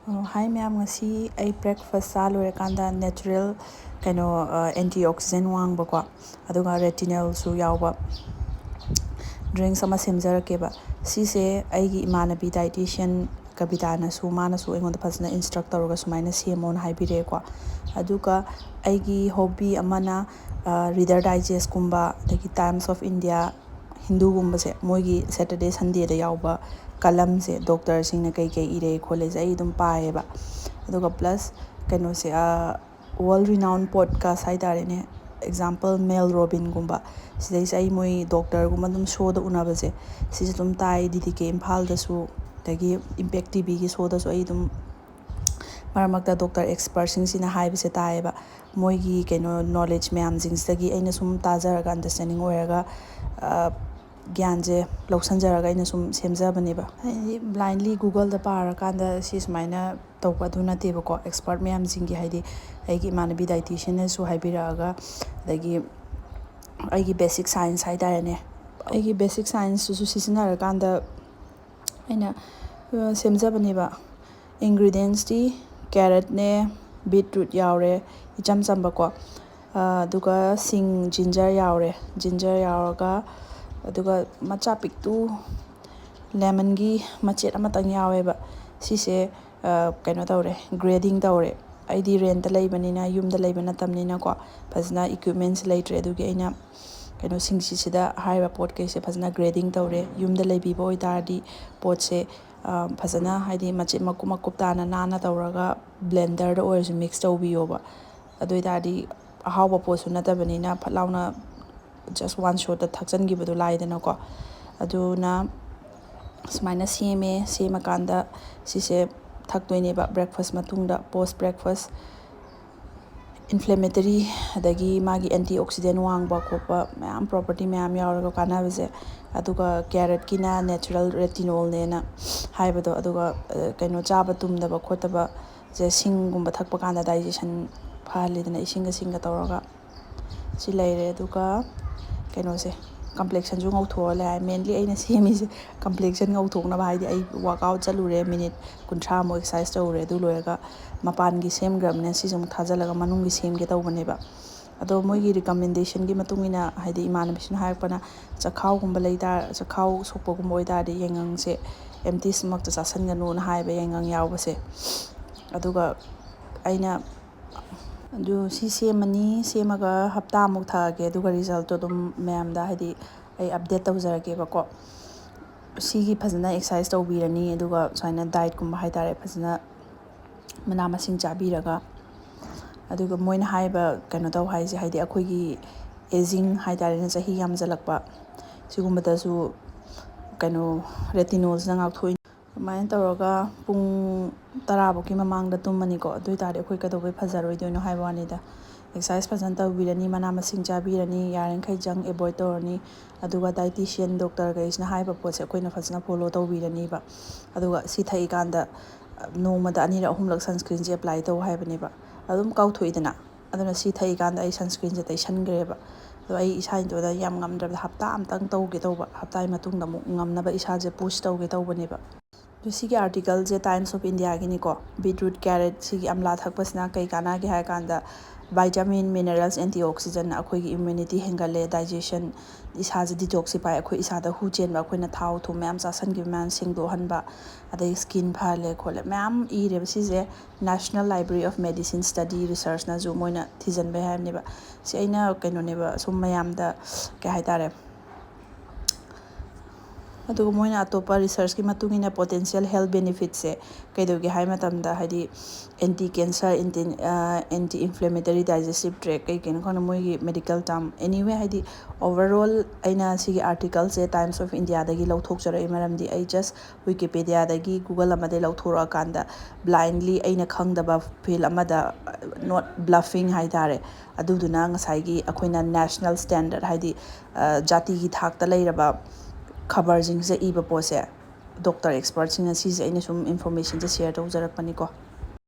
Hi ma'am, ngasi ay breakfast sa loirakanda natural antioxidant wangbako aduga retinol su yawba drinks ama semjarakeba sise aigi imanabi dietitian kabitana su mana su engonda phasna instruct tawraga sumaina semon haibireko aduga aigi hobby amana reader digest kumba dagi times of india hindu gumbase moigi saturday sunday da yawba kalam se doctor singna kai ire college ai dum paeba aduga plus se world renowned podcast haidare example Mel Robin gumba sidai sai moi doctor gumba dum show da unabase si dum tai DDK Imphal da su dagi Impact TV gi show da su ai dum maramakta doctor expert sing sina haibase taeba moigi knowledge mayam jings dagi aina sum tajaraga understanding oiraga gyanje lausanjaraga aina sum semjabaneba blindly Google da parakanda si sumaina tawpa du nateba ko expert mayam jingi haidi aigi manabi dietitian su haibiraga dagi aigi basic science haidarene aigi basic science su sisinaraganda aina semjabaneba ingredients di carrot ne beetroot yaure icham chamba ko aduga sing ginger yauraga aduga macha piktu lemon gi machet amatang yaweba sise tawre grading tawre aidi rent laibanina yumda laibana tamnina ko phasna equipments laitre adugi aina singsi sida haiba pot kaise phasna grading tawre yumda laibiba oitardi potse phasna haidi machet makup tana nana tawraga blender da oil mix tawbiyoba adoitardi ahawba potsu natabanina phalawna just one shot da thakchan gibadu laidana ko aduna sumaina semakanda sise thaktoineba breakfast matungda post breakfast inflammatory adagi magi antioxidant wangba kopa mayam property mayam yauraga kanabase aduga carrot kina natural retinol nena haibado aduga chaba tumdaba khotaba je singumba thakpa kanda digestion phalidana isinga tawraga si laire aduga se complexion ju ngauthole mainly aina semise complexion ngauthokna haidi ai workout chalure minute 30 mo exercise tawre du loyaga mapan gi semgramne si jum thajalaga manung gi semge tawbaneba ado moigi recommendation gi matungina haidi imanabisna haipana chakhau gumba leida chakhau sokpa gumba oidade yengang se empty stomach ta sasanganu na haiba yengang yawbase aduga aina adu si semani semaga hapta muk thage aduga result to dum mayamda haidi ai update tawjarage bako sigi phasna exercise tawbirani aduga saina diet kumba haidare phasna mana masing chabiraga aduga moina haiba taw haise haidi akhoigi aging haidare na chahi yamjalakpa sigumba dasu retinols na ngakthoi main tawraga pung 10 boki mamangda tumani ko aduitare akhoi kadobai phajaroidoino haibani da exercise phajan tawbirani mana masing chabirani yarenkhai junk avoid tawrani aduga dietitian doctor gaisna haiba potse akoina phajna follow tawbirani ba aduga si thai kanda nomada anira ahumlak sunscreen je apply taw haibani ba adum kauthoidana aduna si thai kanda ai sunscreen je taisan greba do ai isa into da yam ngamdra hapta amtang tawge tawba hapta ai matungda mu ngamnaba isa je push tawge tawbani ba sigi article je Times of India gini ko beetroot carrot sigi amla thakpasna kai kana gi ha kanda vitamin minerals antioxidant akhoi gi immunity hengale digestion isa je detoxify akhoi isa da hu chen ba akhoi na thau thu ma'am chasan gi man sing do hanba adai skin phale khole ma'am I re si je National Library of Medicine Study Research na ju moina thijan ba ha ne ba si aina ne ba sum mayam da ka haitare aduga moina atopa research ki matungina potential health benefits se kaidogi hai matamda haidi anti cancer anti inflammatory digestive tract kai ken khona moigi medical term anyway haidi overall aina sigi article se Times of India dagi lauthok jara maramdi I just Wikipedia dagi Google amade lauthora kanda blindly aina khangdaba feel amada not bluffing haidare aduduna ngasai gi akoina national standard haidi jati gi thak ta leiraba khabar jing se iba pose doctor expert sing asi je ina sum information je share tawjarak pani ko